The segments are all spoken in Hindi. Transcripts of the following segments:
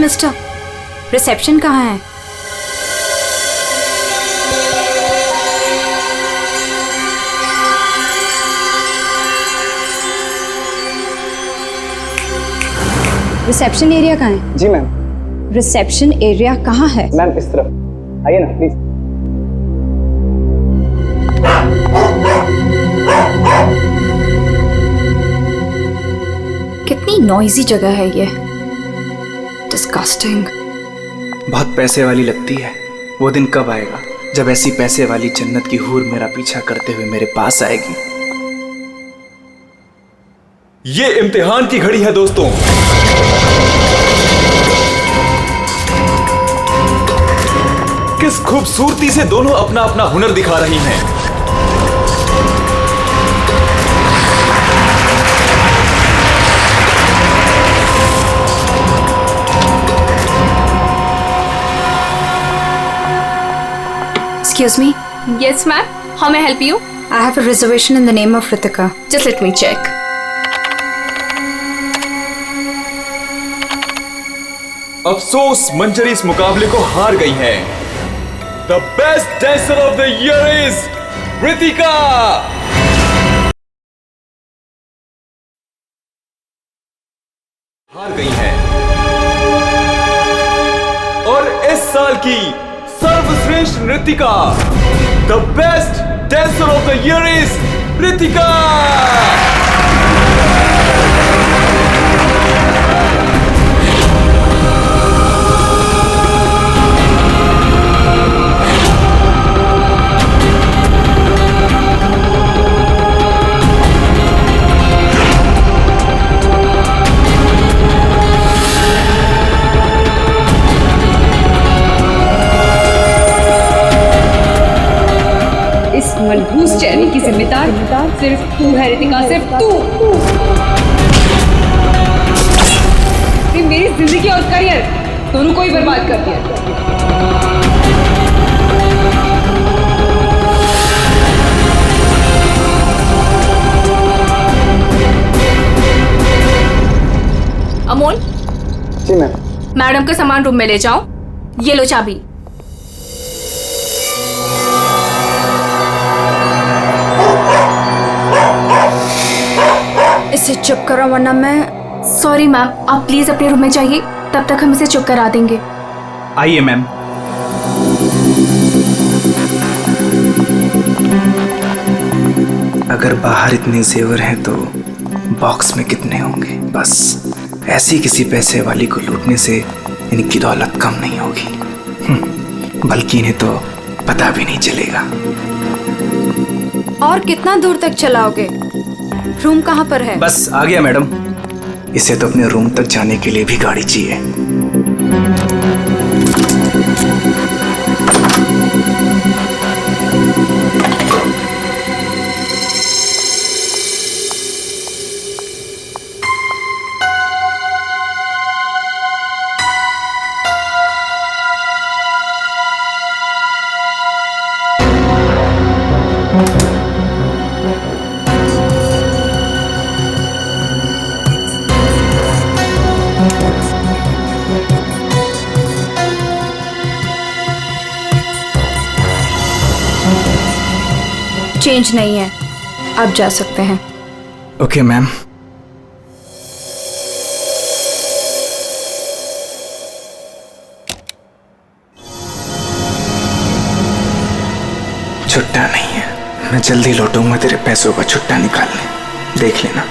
मिस्टर, रिसेप्शन कहाँ है? रिसेप्शन एरिया कहाँ है? जी मैम। रिसेप्शन एरिया कहाँ है? मैम इस तरफ आइए ना प्लीज। कितनी नॉइजी जगह है ये, डिस्गस्टिंग। बहुत पैसे वाली लगती है। वो दिन कब आएगा जब ऐसी पैसे वाली जन्नत की हूर मेरा पीछा करते हुए मेरे पास आएगी। ये इम्तिहान की घड़ी है दोस्तों। किस खूबसूरती से दोनों अपना अपना हुनर दिखा रही हैं। Excuse me. Yes, ma'am. How may I help you? I have a reservation in the name of Ritika. Just let me check. अफसोस मंजरी इस मुकाबले को हार गई है। The best dancer of the year is Ritika. हार गई है और इस साल की सर्वश्रेष्ठ नृत्यिका, the best dancer of the year is Ritika. मनहूस चेहरे की जिम्मेदार सिर्फ तू है रितिका, सिर्फ तू। मेरी जिंदगी और करियर दोनों को ही बर्बाद कर दिया। अमोल, जी मैम। मैडम का सामान रूम में ले जाओ। ये लो चाबी। इसे चुप करो वरना मैं। सॉरी मैम, आप प्लीज अपने रूम में जाइए, तब तक हम इसे चुप करा देंगे। आइए मैम। अगर बाहर इतने जेवर हैं तो बॉक्स में कितने होंगे। बस ऐसी किसी पैसे वाली को लूटने से इनकी दौलत कम नहीं होगी, बल्कि इन्हें तो पता भी नहीं चलेगा। और कितना दूर तक चलाओगे? रूम कहाँ पर है? बस आ गया मैडम। इसे तो अपने रूम तक जाने के लिए भी गाड़ी चाहिए। चेंज नहीं है, आप जा सकते हैं। Okay ma'am. छुट्टा नहीं है, मैं जल्दी लौटूंगा तेरे पैसों का छुट्टा निकालने, देख लेना।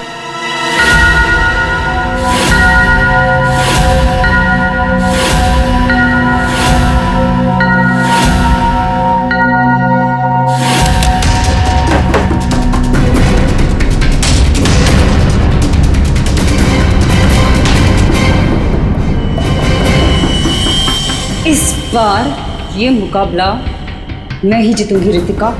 इस बार ये मुकाबला मैं ही जीतूंगी रितिका।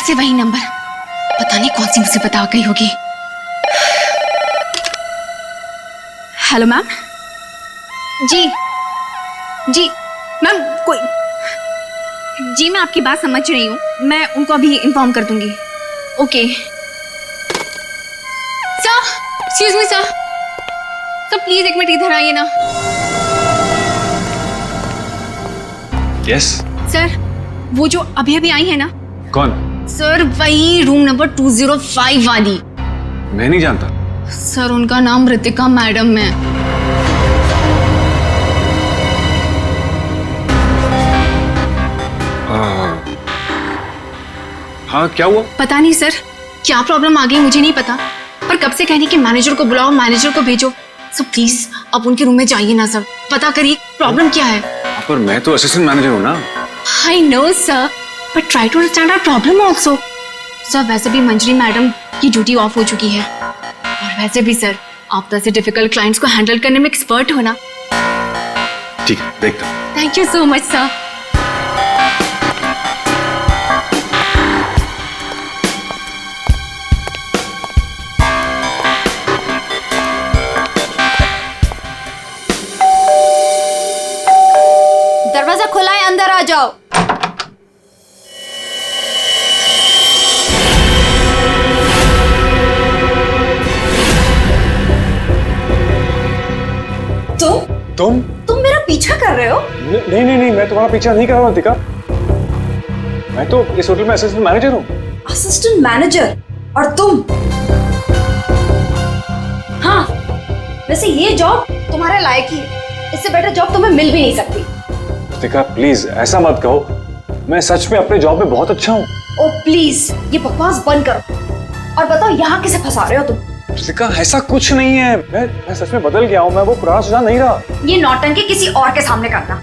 से वही नंबर। पता नहीं कौन सी मुसीबत आ गई होगी। Hello ma'am. जी जी मैम, कोई जी, मैं आपकी बात समझ रही हूँ, मैं उनको अभी इन्फॉर्म कर दूंगी। Okay sir, excuse me sir, please एक मिनट इधर आइए ना। यस सर, वो जो अभी अभी आई है ना। कौन? सर वही रूम नंबर 205 वाली। मैं नहीं जानता। सर उनका नाम रितिका मैडम है। हाँ क्या हुआ? पता नहीं सर, क्या प्रॉब्लम आ गई मुझे नहीं पता, पर कब से कहनी कि मैनेजर को बुलाओ, मैनेजर को भेजो। सो प्लीज आप उनके रूम में जाइए ना सर, पता करिए प्रॉब्लम क्या है। पर मैं तो असिस्टेंट मैनेजर हूँ ना। I know sir, but try to understand our problem also. Sir वैसे भी मंजरी मैडम की ड्यूटी ऑफ हो चुकी है, और वैसे भी सर आप तो ऐसे डिफिकल्ट क्लाइंट्स को हैंडल करने में एक्सपर्ट हो ना। ठीक है, देखता हूँ। Thank you so much sir. दरवाजा खुला है, अंदर आ जाओ। तुम मेरा पीछा कर रहे हो? नहीं नहीं नहीं, मैं तुम्हारा पीछा नहीं कर रहा हूँ रितिका। मैं तो इस होटल में असिस्टेंट मैनेजर हूँ। Assistant manager? और तुम? हाँ, वैसे ये जॉब तुम्हारे लायक ही है, इससे बेटर जॉब तुम्हें मिल भी नहीं सकती। रितिका प्लीज ऐसा मत कहो, मैं सच में अपने जॉब में बहुत अच्छा हूँ। ओ प्लीज ये बकवास बंद करो और बताओ यहाँ किसे फंसा रहे हो तुम? रितिका ऐसा कुछ नहीं है, मैं सच में बदल गया हूँ, मैं वो पुराना सुजान नहीं रहा। ये नौटंकी किसी और के सामने करना।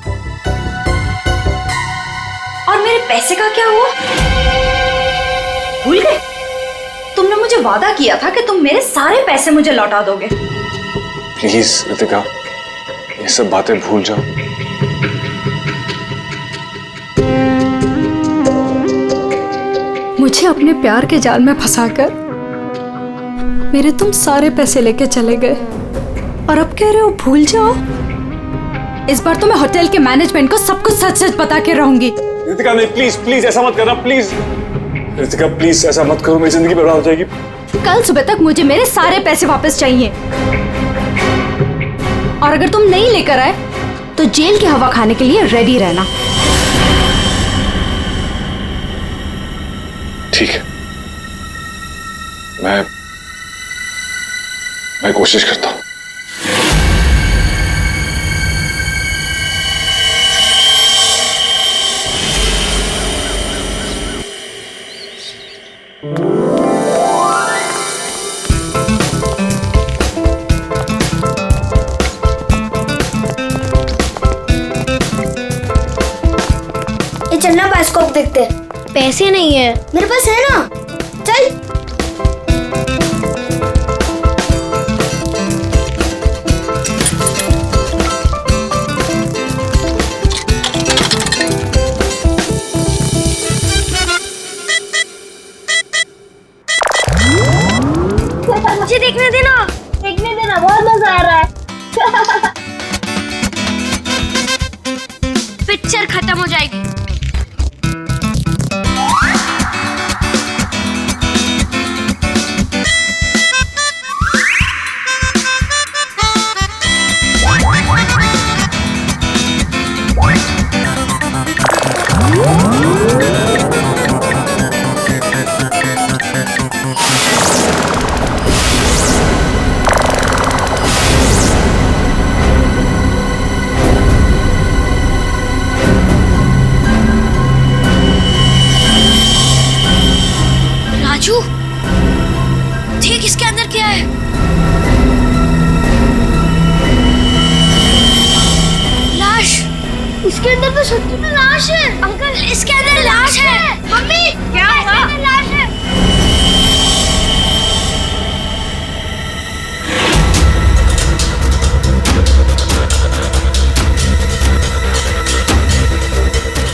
और मेरे पैसे का क्या हुआ? भूल गए? तुमने मुझे वादा किया था कि तुम मेरे सारे पैसे मुझे लौटा दोगे। प्लीज रितिका ये सब बातें भूल जाओ। मुझे अपने प्यार के जाल में फंसाकर मेरे तुम सारे पैसे लेके चले गए, और अब कह रहे हो भूल जाओ। इस बार तो मैं होटल के मैनेजमेंट को सब कुछ सच सच बता के रहूंगी। रितिका नहीं, प्लीज प्लीज ऐसा मत करना, प्लीज रितिका प्लीज ऐसा मत करो, मेरी जिंदगी बर्बाद हो जाएगी। कल सुबह तक मुझे मेरे सारे पैसे वापस चाहिए, और अगर तुम नहीं लेकर आए तो जेल की हवा खाने के लिए रेडी रहना। ठीक है, मैं कोशिश करता हूँ। ये चलना बायोस्कोप देखते। पैसे नहीं है मेरे पास, है ना? चल। मुझे देखने देना, बहुत मजा आ रहा है। पिक्चर खत्म हो जाएगी। राजू, देख इसके अंदर क्या है। लाश। इसके अंदर तो सच्ची में लाश है। अंकल इसके अंदर लाश है। मम्मी क्या हुआ? इसके अंदर लाश है।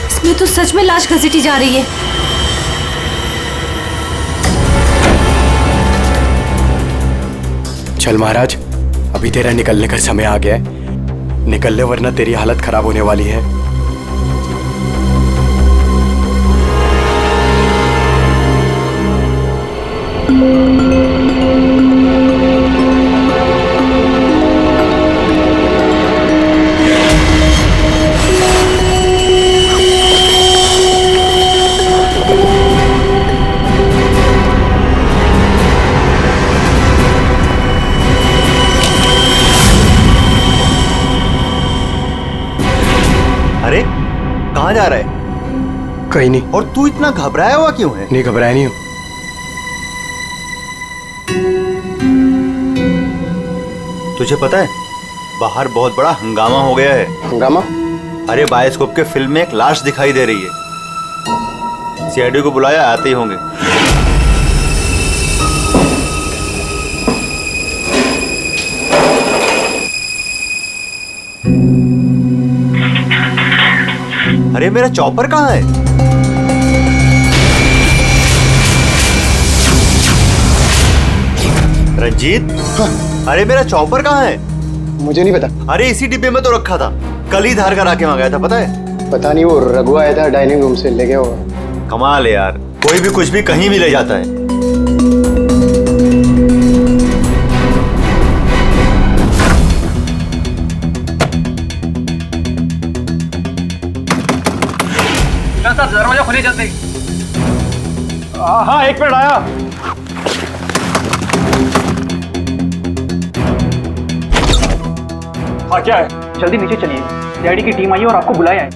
इसमें तो सच में लाश घसीटी जा रही है। चल महाराज, अभी तेरा निकलने का समय आ गया है। निकल ले वरना तेरी हालत खराब होने वाली है। अरे कहाँ जा रहा है? कहीं नहीं। और तू इतना घबराया हुआ क्यों है? नहीं, घबराया नहीं हूँ। तुझे पता है बाहर बहुत बड़ा हंगामा हो गया है। हंगामा? अरे बायोस्कोप के फिल्म में एक लाश दिखाई दे रही है। सीआईडी को बुलाया, आते ही होंगे। अरे मेरा चॉपर कहाँ है? रंजीत, अरे मेरा चॉपर कहाँ है? मुझे नहीं पता। अरे इसी डिब्बे में तो रखा था, कल ही धार करा के मंगाया था, पता है? पता नहीं, वो रघु आया था डाइनिंग रूम से, ले गया होगा। कमाल है यार, कोई भी कुछ भी कहीं भी ले जाता है। दरवाजा खोलिए जल्दी। हाँ, एक मिनट आया। हाँ, क्या है? जल्दी नीचे चलिए, सीआईडी की टीम आई है और आपको बुलाया है।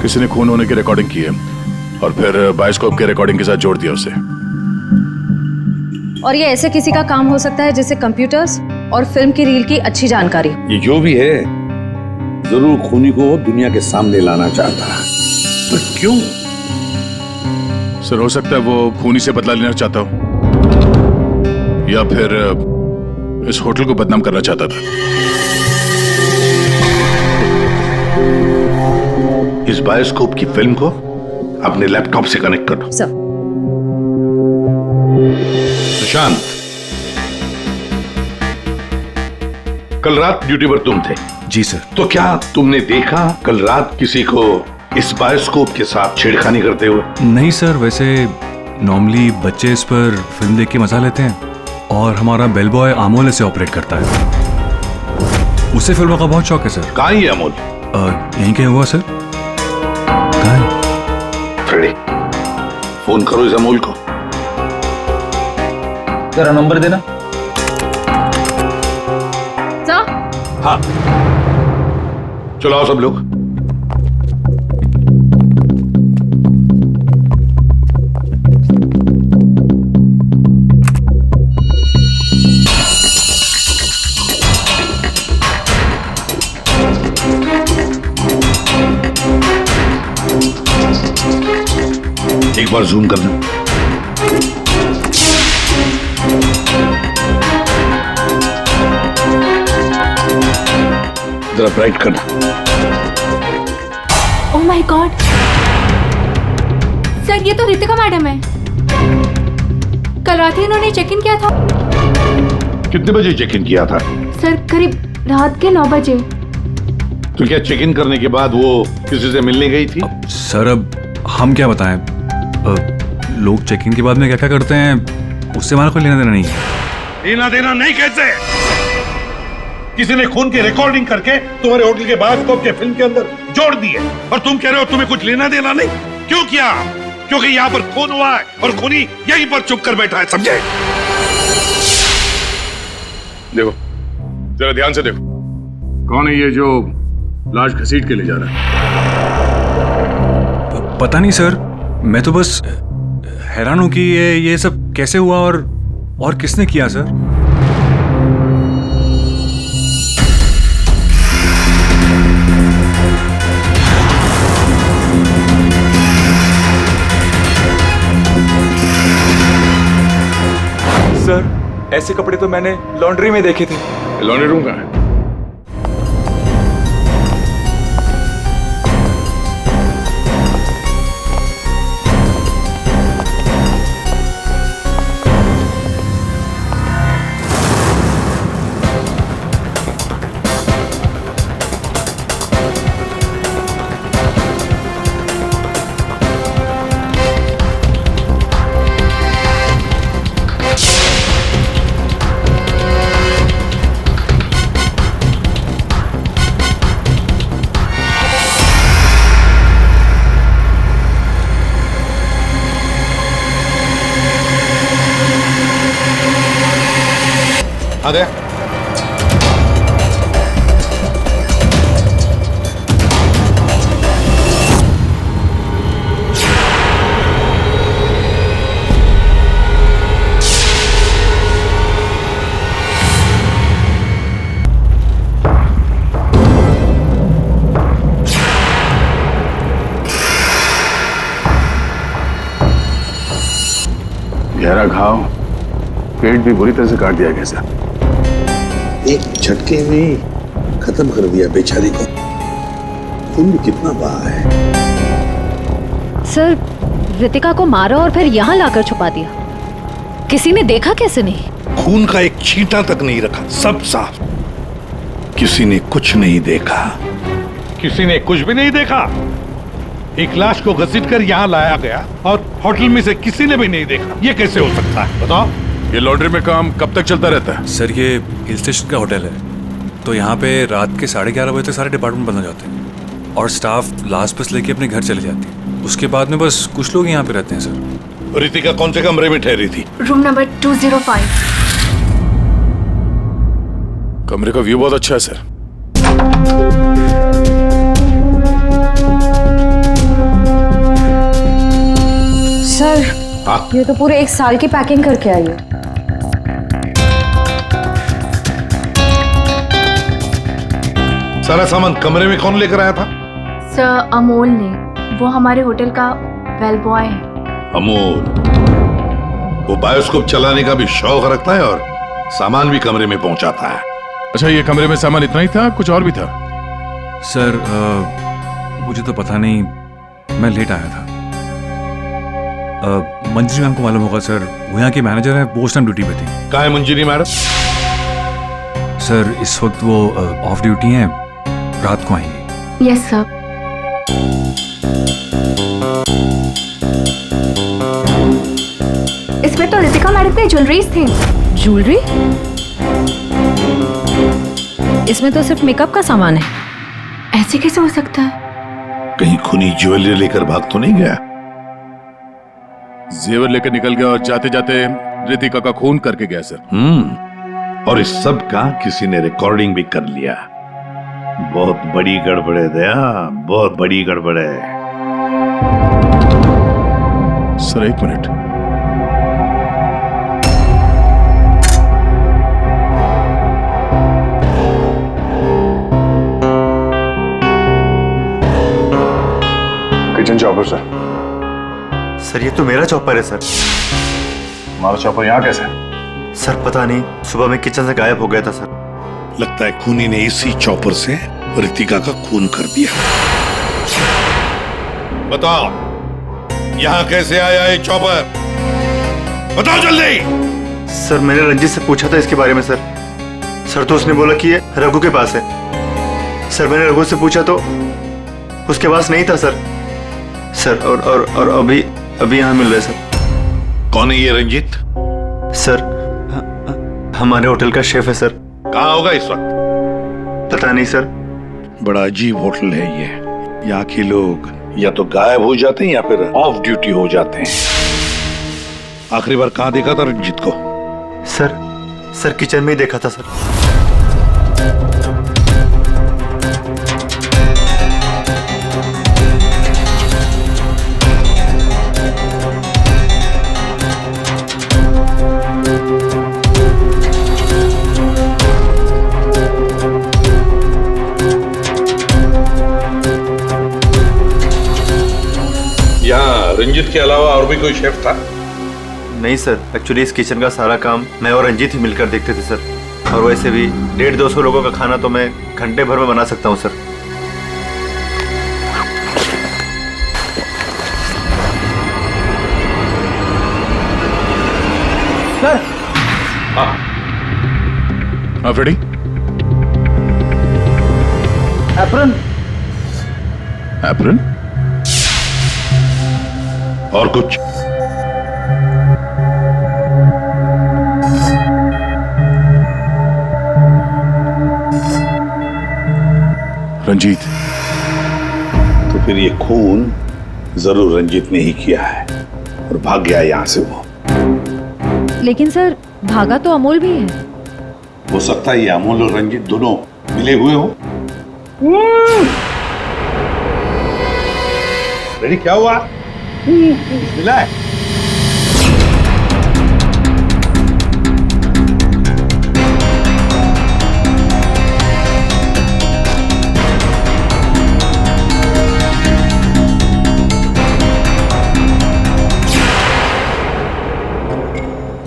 किसी ने खून होने की रिकॉर्डिंग की है और फिर बायोस्कोप के रिकॉर्डिंग के साथ जोड़ दिया उसे। और ये ऐसे किसी का काम हो सकता है जिसे कंप्यूटर्स और फिल्म की रील की अच्छी जानकारी। ये जो भी है जरूर खूनी को दुनिया के सामने लाना चाहता है। पर क्यों? सर, हो सकता है वो खूनी से बदला लेना चाहता हो या फिर इस होटल को बदनाम करना चाहता था। इस बायोस्कोप की फिल्म को अपने लैपटॉप से कनेक्ट करो। सर। सुशांत, कल रात ड्यूटी पर तुम थे? जी सर। तो क्या तुमने देखा कल रात किसी को इस बायोस्कोप के साथ छेड़खानी करते हुए? नहीं सर, वैसे नॉर्मली बच्चे इस पर फिल्म देख के मजा लेते हैं और हमारा बेल बॉय अमोल इसे ऑपरेट करता है। उसे फिल्मों का बहुत शौक है सर। कहाँ है अमोल? यहीं कहीं हुआ सर। फ्रेडी, फोन करो इस अमोल को। जरा नंबर देना। सर? हाँ, चलो आओ सब लोग। एक बार जूम कर लें। जरा ब्राइट करना। ओह माय गॉड, सर ये तो रितिका मैडम है। कल रात ही इन्होंने चेक इन किया था। कितने बजे चेक इन किया था? सर करीब रात के 9 बजे। तो क्या चेक इन करने के बाद वो किसी से मिलने गई थी? सर अब हम क्या बताएं, लोग चेक इन के बाद में क्या क्या करते हैं उससे हमारा कोई लेना देना नहीं है। लेना देना नहीं कैसे? किसी ने खून की रिकॉर्डिंग करके तुम्हारे होटल के बायोस्कोप के फिल्म के अंदर जोड़ दिए और तुम कह रहे हो तुम्हें कुछ लेना देना नहीं? क्यों किया? क्योंकि यहाँ पर खून हुआ है और खूनी यहीं पर चुप कर बैठा है, समझे? देखो, जरा ध्यान से देखो, कौन है ये जो लाश घसीट के ले जा रहा है? पता नहीं सर, मैं तो बस हैरान हूं कि ये सब कैसे हुआ और किसने किया सर। सर ऐसे कपड़े तो मैंने लॉन्ड्री में देखे थे। लॉन्ड्री रूम कहाँ है? आ गया। गहरा घाव, पेट भी बुरी तरह से काट दिया गया सर। एक झटके में खत्म कर दिया बेचारी को। खून भी कितना बहा है। सर, रितिका को मारा और फिर यहाँ लाकर छुपा दिया। किसी ने देखा कैसे नहीं? खून का एक छींटा तक नहीं रखा, सब साफ। किसी ने कुछ नहीं देखा। किसी ने कुछ भी नहीं देखा। एक लाश को घसीटकर यहाँ लाया गया और होटल में से किसी ने भी नहीं देखा। ये कैसे हो सकता है बताओ? ये लॉन्ड्री में काम कब तक चलता रहता है? सर ये हिल स्टेशन का होटल है, तो यहाँ पे रात के 11:30 बजे तक सारे डिपार्टमेंट बंद हो जाते हैं और स्टाफ लास्ट बस लेके अपने घर चले जाती है। उसके बाद में बस कुछ लोग यहाँ पे रहते हैं सर। रितिका कौन से कमरे में ठहरी थी? Room number 205। कमरे का व्यू बहुत अच्छा है सर। सर, ये तो पूरे 1 साल की पैकिंग करके आई है। सारा सामान कमरे में कौन लेकर आया था? सर अमोल ने, वो हमारे होटल का वेल बॉय है। अमोल, वो बायोस्कोप चलाने का भी शौक रखता है और सामान भी कमरे में पहुंचाता है। अच्छा, ये कमरे में सामान इतना ही था, कुछ और भी था? सर मुझे तो पता नहीं, मैं लेट आया था। मंजरी मैम को मालूम होगा सर, वो यहाँ की मैनेजर है, वो उस टाइम ड्यूटी पे थी। कहाँ है मंजरी मैडम? सर इस वक्त वो ऑफ ड्यूटी हैं, रात को आएंगी। Yes sir. इसमें तो रितिका मैडम की ज्वेलरीज थी। ज्वेलरी? इसमें तो सिर्फ मेकअप का सामान है। ऐसे कैसे हो सकता है? कहीं खूनी ज्वेलरी लेकर भाग तो नहीं गया? जेवर लेकर निकल गया और जाते जाते रितिका का खून करके गया सर। और इस सब का किसी ने रिकॉर्डिंग भी कर लिया। बहुत बड़ी गड़बड़ है दया, बहुत बड़ी गड़बड़ है। Sir 1 minute. Kitchen chopper sir. Sir ये तो मेरा चॉपर है सर। हमारा चॉपर यहाँ कैसे? सर पता नहीं, सुबह में किचन से गायब हो गया था सर। लगता है खूनी ने इसी चॉपर से रितिका का खून कर दिया। बताओ यहाँ कैसे आया ये चॉपर? बताओ जल्दी। सर मैंने रंजीत से पूछा था इसके बारे में सर। सर तो उसने बोला कि ये रघु के पास है। सर मैंने रघु से पूछा तो उसके पास नहीं था सर। सर और अभी यहाँ मिल रहा है सर। कौन है ये रंजीत? सर हमारे होटल का शेफ है सर। कहाँ होगा इस वक्त? पता नहीं सर। बड़ा अजीब होटल है ये। यहाँ के लोग या तो गायब हो जाते हैं या फिर ऑफ ड्यूटी हो जाते हैं। आखिरी बार कहाँ देखा था रंजीत को? सर किचन में ही देखा था सर। यहाँ रंजीत के अलावा और भी कोई शेफ था? नहीं सर, एक्चुअली इस किचन का सारा काम मैं और रंजीत ही मिलकर देखते थे सर। और वैसे भी 150-200 लोगों का खाना तो मैं घंटे भर में बना सकता हूँ सर। सर। हाँ फ्रेडी। एप्रन। एप्रन? और कुछ? रंजीत। तो फिर ये खून जरूर रंजीत ने ही किया है और भाग गया यहां से वो। लेकिन सर भागा तो अमोल भी है। हो सकता है ये अमोल और रंजीत दोनों मिले हुए हो। रेडी, क्या हुआ? मिला है?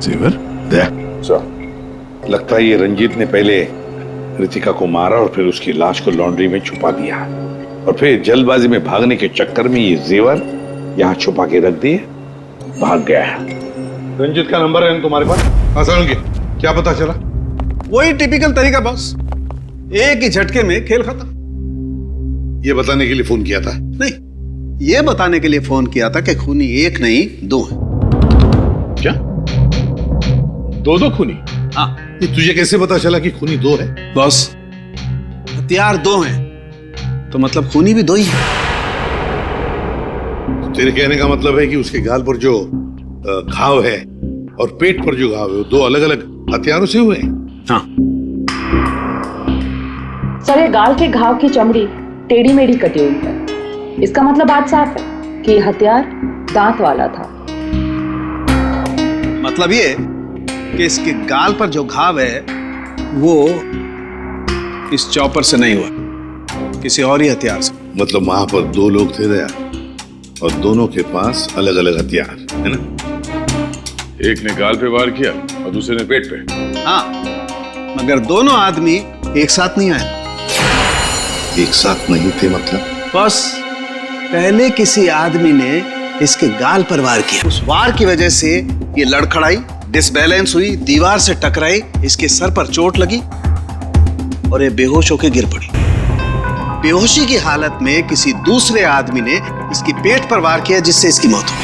जेवर? लगता है ये रंजीत ने पहले रितिका को मारा और फिर उसकी लाश को लॉन्ड्री में छुपा दिया और फिर जल्दबाजी में भागने के चक्कर में ये जेवर यहाँ छुपा के रख दिए, भाग गया है। रंजीत का नंबर है तुम्हारे पास? आसान के क्या पता चला? वही टिपिकल तरीका बॉस, एक ही झटके में खेल खत्म। ये बताने के लिए फोन किया था? नहीं, ये बताने के लिए फोन किया था कि खूनी एक नहीं दो है। क्या? दो खूनी? हाँ। ये तुझे कैसे पता चला कि खूनी दो है? बॉस, हथियार दो हैं तो मतलब खूनी भी दो ही है। तेरे कहने का मतलब है कि उसके गाल पर जो घाव है और पेट पर जो घाव है वो दो अलग अलग हथियारों से हुए हैं? हाँ। सर, ये गाल के घाव की चमड़ी टेढ़ी मेढ़ी कटी हुई है। इसका मतलब बात साफ है कि हथियार दांत वाला था। मतलब ये कि इसके गाल पर जो घाव है वो इस चॉपर से नहीं हुआ, किसी और ही हथियार से। मतलब वहां पर दो लोग थे दया और दोनों के पास अलग अलग हथियार है ना? एक ने गाल पे वार किया और दूसरे ने पेट पे। हाँ, मगर दोनों आदमी एक साथ नहीं आए। एक साथ नहीं थे मतलब? बस पहले किसी आदमी ने इसके गाल पर वार किया, उस वार की वजह से ये लड़खड़ाई, डिसबैलेंस हुई, दीवार से टकराई, इसके सर पर चोट लगी और ये बेहोश होकर गिर पड़ी। बेहोशी की हालत में किसी दूसरे आदमी ने इसकी पेट पर वार किया जिससे इसकी मौत हो गई।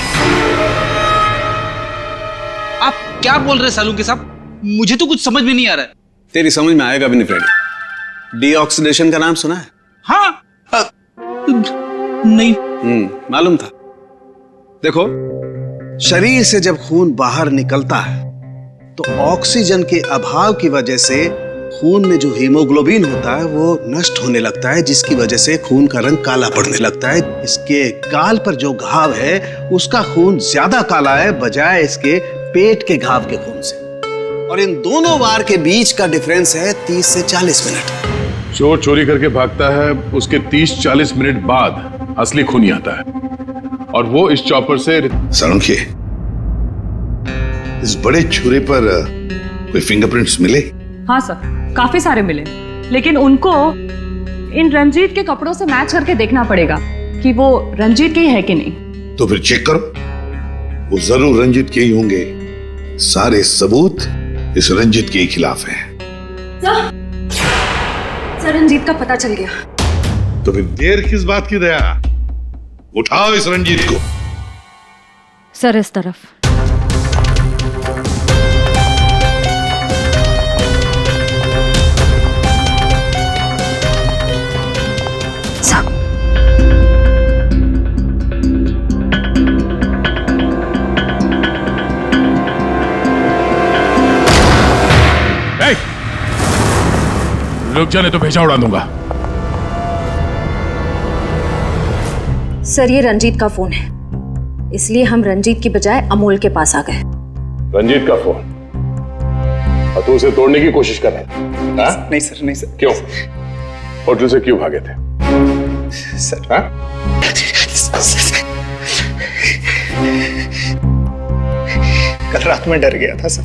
आप क्या बोल रहे हैं सालू के साहब? मुझे तो कुछ समझ में नहीं आ रहा है। तेरी समझ में आएगा भी नहीं फ्रेडी। डीऑक्सीडेशन का नाम सुना है? हाँ। नहीं। मालूम था। देखो, शरीर से जब खून बाहर निकलता है तो ऑक्सीजन के अभाव की वजह से खून में जो हीमोग्लोबिन होता है वो नष्ट होने लगता है, जिसकी वजह से खून का रंग काला पड़ने लगता है। इसके गाल पर जो घाव है उसका खून ज्यादा काला है बजाय इसके पेट के घाव के खून से। और इन दोनों वार के बीच का डिफरेंस है 30 से 40 मिनट। चोर चोरी करके भागता है, उसके 30-40 मिनट बाद असली खूनी आता है और वो इस चॉपर से। सालुंके, इस बड़े छुरे पर कोई फिंगरप्रिंट्स मिले? हाँ सर, काफी सारे मिले, लेकिन उनको इन रंजीत के कपड़ों से मैच करके देखना पड़ेगा कि वो रंजीत के ही है कि नहीं। तो फिर चेक करो, वो जरूर रंजीत के ही होंगे। सारे सबूत इस रंजीत के ही खिलाफ हैं। सर, रंजीत का पता चल गया। तो फिर देर किस बात की दया? उठाओ इस रंजीत को। सर, इस तरफ। रुक जाने तो भेजा उड़ा दूंगा। सर, ये रंजीत का फोन है, इसलिए हम रंजीत की बजाय अमोल के पास आ गए। रंजीत का फोन? और तू उसे तोड़ने की कोशिश कर रहा था? नहीं सर, नहीं सर। क्यों? होटल से क्यों भागे थे? सर, हाँ? रात में डर गया था सर।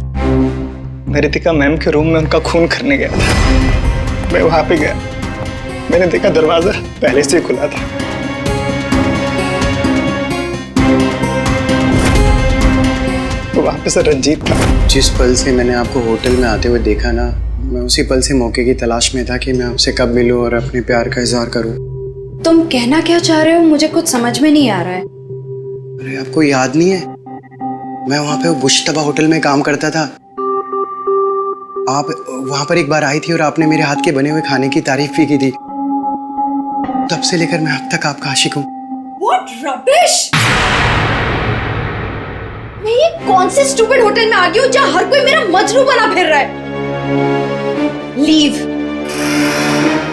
मैं रितिका मैम के रूम में उनका खून करने गया था। मैं वहां पे गया, मैंने देखा दरवाजा पहले से खुला था। तो वहां पे सर रंजीत था। जिस पल से मैंने आपको होटल में आते हुए देखा ना, मैं उसी पल से मौके की तलाश में था कि मैं आपसे कब मिलूं और अपने प्यार का इजहार करूं। तुम कहना क्या चाह रहे हो मुझे कुछ समझ में नहीं आ रहा है। अरे आपको याद नहीं है, मैं वहां पे बुश्तबा होटल में काम करता था। आप वहां पर एक बार आई थी और आपने मेरे हाथ के बने हुए खाने की तारीफ भी की थी। तब से लेकर मैं अब तक आपका आशिक हूँ। What rubbish! मैं ये कौन से स्टूपिड होटल में आ गई हूँ जहाँ हर कोई मेरा मजनू बना फिर रहा है। Leave.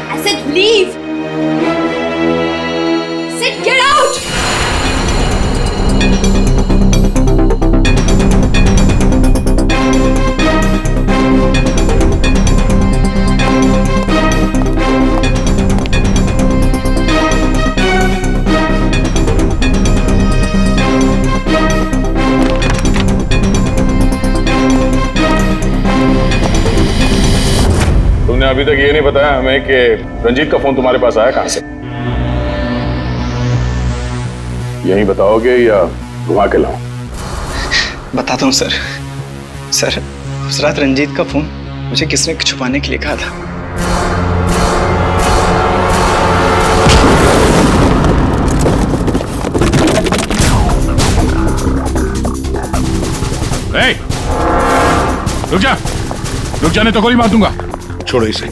I said leave. I said get out. तुमने अभी तक ये नहीं बताया हमें कि रंजीत का फोन तुम्हारे पास आया कहां से? यही बताओगे या घुमा के लाऊं? बताता हूँ सर। सर उस रात रंजीत का फोन मुझे किसने छुपाने के लिए कहा था। रुक जा नहीं तो गोली मार दूंगा। छोड़ो इसे।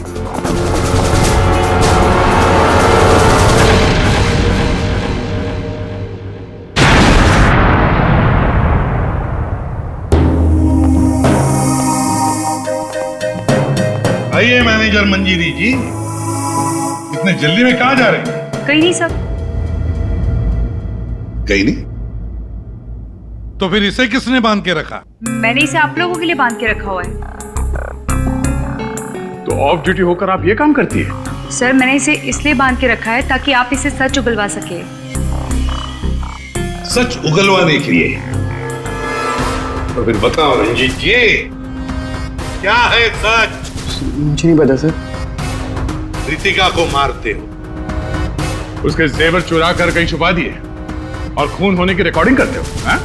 आइए मैनेजर मंजीरी जी, इतने जल्दी में कहां जा रहे हैं? कहीं नहीं सर। कहीं नहीं? तो फिर इसे किसने बांध के रखा? मैंने इसे आप लोगों के लिए बांध के रखा हुआ है। तो ऑफ ड्यूटी होकर आप ये काम करती है? सर मैंने इसे इसलिए बांध के रखा है ताकि आप इसे सच उगलवा सके। सच उगलवाने के लिए? तो फिर बताओ रंजीत जी, क्या है सच? मुझे नहीं पता सर। रितिका को मारते हो, उसके जेवर चुरा कर कहीं छुपा दिए और खून होने की रिकॉर्डिंग करते हो, हाँ?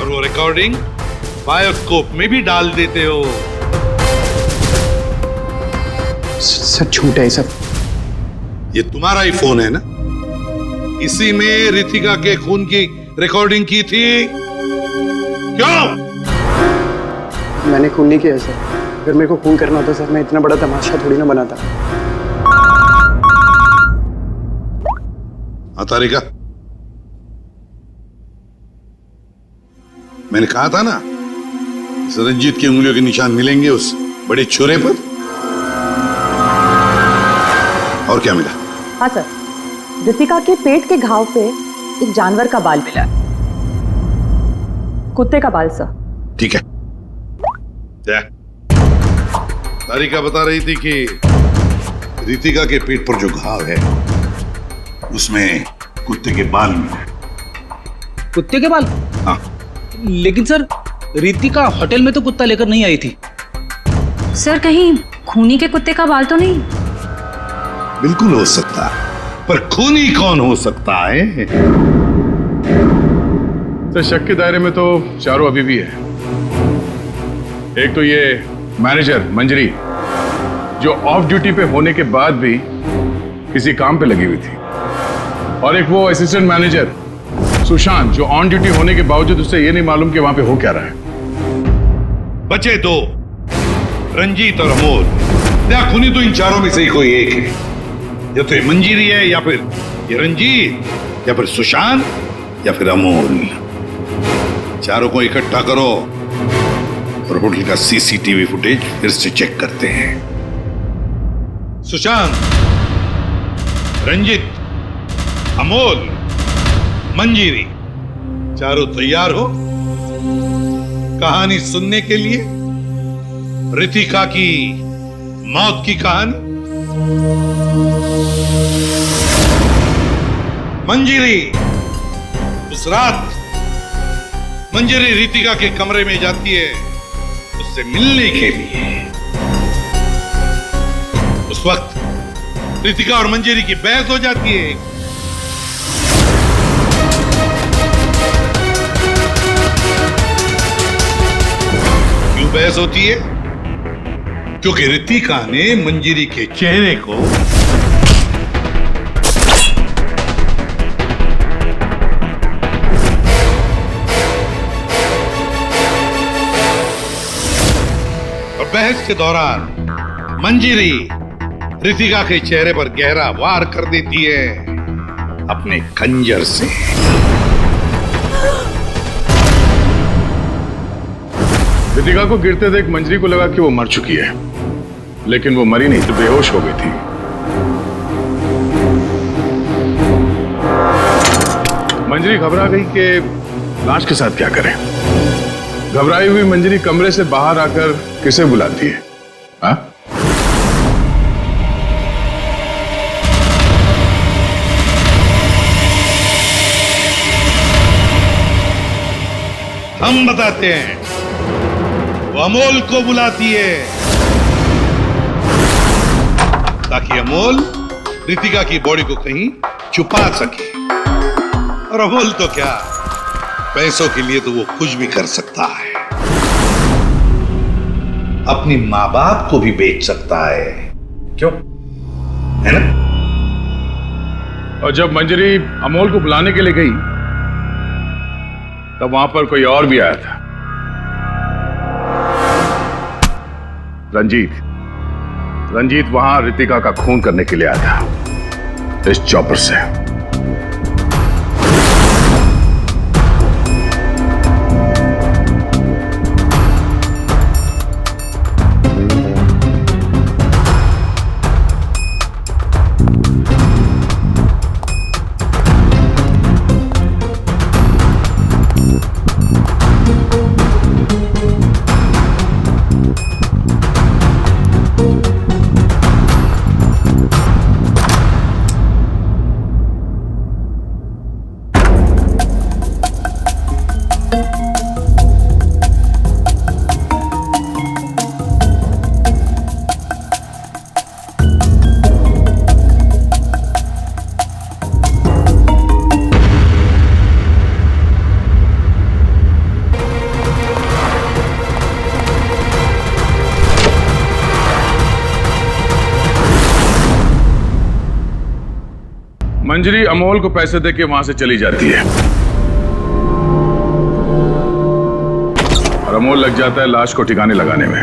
और वो रिकॉर्डिंग बायोस्कोप में भी डाल देते हो। सच झूठ है सब। ये तुम्हारा ही फोन है ना? इसी में रितिका के खून की रिकॉर्डिंग की थी। क्यों? मैंने खून नहीं किया सर। अगर मेरे को खून करना होता सर, मैं इतना बड़ा तमाशा थोड़ी ना बनाता। हाँ तारिका, मैंने कहा था ना, इस रंजीत की उंगलियों के निशान मिलेंगे उस बड़े छोरे पर। और क्या मिला? हाँ सर, रितिका के पेट के घाव पे एक जानवर का बाल मिला। कुत्ते का बाल सर। ठीक है। तारिका बता रही थी कि रितिका के पेट पर जो घाव है उसमें कुत्ते के बाल मिले। कुत्ते के बाल? हाँ। लेकिन सर रितिका होटल में तो कुत्ता लेकर नहीं आई थी। सर कहीं खूनी के कुत्ते का बाल तो नहीं? बिल्कुल हो सकता है, पर खूनी कौन हो सकता है? तो शक के दायरे में तो चारों अभी भी है। एक तो ये मैनेजर मंजरी, जो ऑफ ड्यूटी पे होने के बाद भी किसी काम पे लगी हुई थी, और एक वो असिस्टेंट मैनेजर सुशांत, जो ऑन ड्यूटी होने के बावजूद उससे ये नहीं मालूम कि वहां पे हो क्या रहा है। बचे दो, रंजीत और अमोल। या खूनी तो इन चारों में से ही कोई एक है। या तो ये मंजीरी है, या फिर ये रंजीत, या फिर सुशांत, या फिर अमोल। चारों को इकट्ठा करो और होटल का सीसीटीवी फुटेज फिर से चेक करते हैं। सुशांत, रंजीत, अमोल, मंजीरी, चारों तैयार हो कहानी सुनने के लिए? रितिका की मौत की कहानी। मंजीरी, उस रात मंजरी रितिका के कमरे में जाती है उससे मिलने के लिए। उस वक्त रितिका और मंजरी की बहस हो जाती है। क्यों बहस होती है? क्योंकि रितिका ने मंजरी के चेहरे को बहस के दौरान मंजरी रितिका के चेहरे पर गहरा वार कर देती है अपने खंजर से। रितिका को गिरते देख मंजरी को लगा कि वो मर चुकी है, लेकिन वो मरी नहीं, तो बेहोश हो गई थी। मंजरी घबरा गई कि लाश के साथ क्या करें। घबराई हुई मंजरी कमरे से बाहर आकर किसे बुलाती है? हाँ? हम बताते हैं, वो अमोल को बुलाती है ताकि अमोल रितिका की बॉडी को कहीं छुपा सके। और अमोल तो क्या, पैसों के लिए तो वो कुछ भी कर सकता है। अपनी माँ बाप को भी बेच सकता है, क्यों? है ना? और जब मंजरी अमोल को बुलाने के लिए गई तब वहां पर कोई और भी आया था। रंजीत वहां रितिका का खून करने के लिए आया था, इस चॉपर से। मंजरी अमोल को पैसे देके वहां से चली जाती है और अमोल लग जाता है लाश को ठिकाने लगाने में।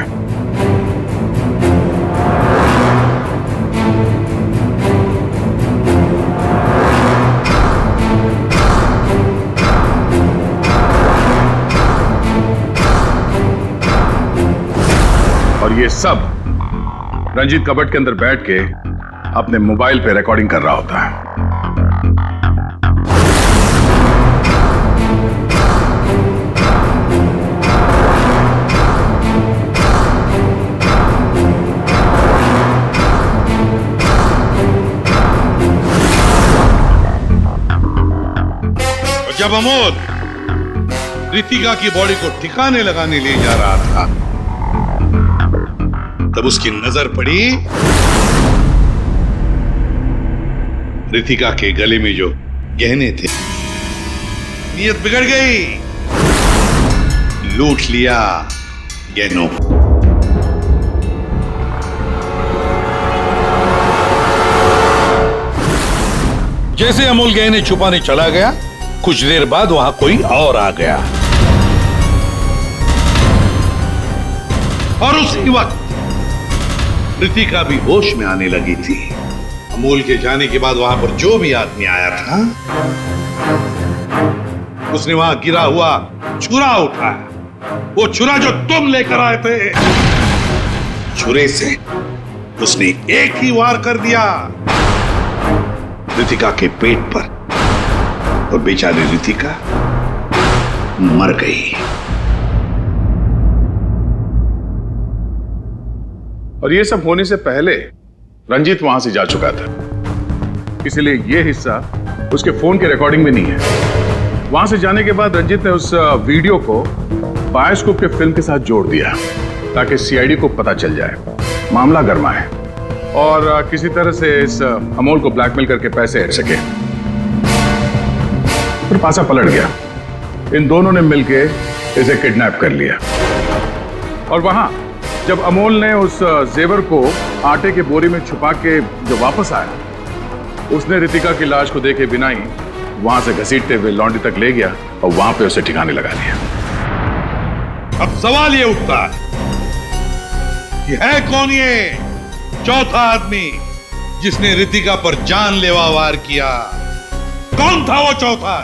और ये सब रंजीत कबट के अंदर बैठ के अपने मोबाइल पे रिकॉर्डिंग कर रहा होता है। जब अमोल रितिका की बॉडी को ठिकाने लगाने ले जा रहा था तब उसकी नजर पड़ी रितिका के गले में जो गहने थे। नीयत बिगड़ गई, लूट लिया गहनों। जैसे अमोल गहने छुपाने चला गया, कुछ देर बाद वहां कोई और आ गया और उसी वक्त रितिका भी होश में आने लगी थी। अमोल के जाने के बाद वहां पर जो भी आदमी आया था उसने वहां गिरा हुआ छुरा उठाया। वो छुरा जो तुम लेकर आए थे, छुरे से उसने एक ही वार कर दिया रितिका के पेट पर और बेचारी रितिका मर गई। और ये सब होने से पहले रंजीत वहां से जा चुका था, इसलिए ये हिस्सा उसके फोन के रिकॉर्डिंग में नहीं है। वहां से जाने के बाद रंजीत ने उस वीडियो को बायोस्कोप के फिल्म के साथ जोड़ दिया ताकि सीआईडी को पता चल जाए मामला गर्मा है और किसी तरह से इस अमोल को ब्लैकमेल करके पैसे हट सके। फिर पासा पलट गया। इन दोनों ने मिलके इसे किडनैप कर लिया और वहां जब अमोल ने उस जेवर को आटे के बोरी में छुपा के जो वापस आया, उसने रितिका की लाश को देखे बिना ही वहां से घसीटते हुए लॉन्ड्री तक ले गया और वहां पे उसे ठिकाने लगा दिया। अब सवाल ये उठता है कि है कौन ये चौथा आदमी जिसने रितिका पर जानलेवा वार किया? कौन था वो चौथा?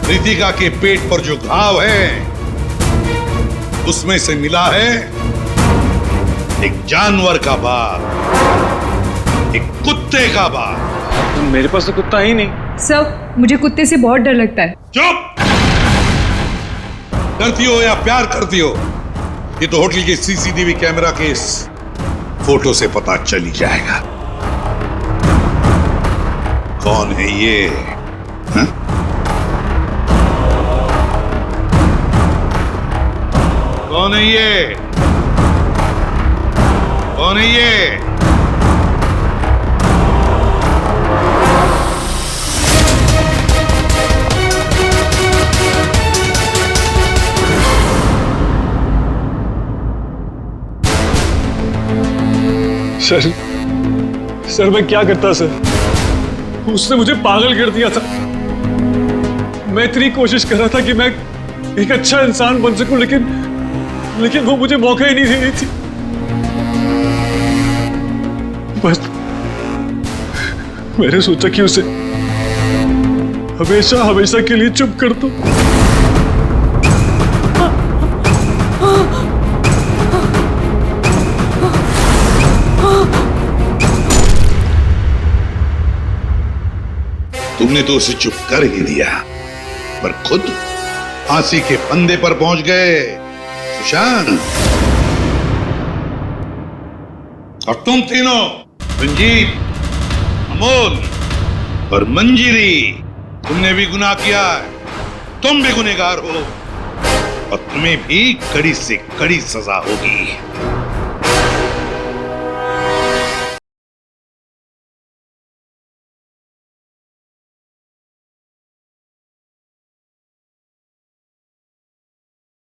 रितिका के पेट पर जो घाव है उसमें से मिला है एक जानवर का बाल, एक कुत्ते का बाल। मेरे पास तो कुत्ता ही नहीं। सर, मुझे कुत्ते से बहुत डर लगता है। चुप! डरती हो या प्यार करती हो, ये तो होटल के सीसीटीवी कैमरा के इस फोटो से पता चल ही जाएगा कौन है ये। हा? कौन है ये? कौन है ये? सर मैं क्या करता सर? उसने मुझे पागल कर दिया था। मैं इतनी कोशिश कर रहा था कि मैं एक अच्छा इंसान बन सकूं, लेकिन वो मुझे मौका ही नहीं दे रही थी। बस मैंने सोचा कि उसे हमेशा हमेशा के लिए चुप कर दो। तुमने तो उसे चुप कर ही दिया, पर खुद फांसी के फंदे पर पहुंच गए सुशांत। और तुम तीनों, रंजीत, अमोल और मंजिरी, तुमने भी गुनाह किया है। तुम भी गुनहगार हो और तुम्हें भी कड़ी से कड़ी सजा होगी।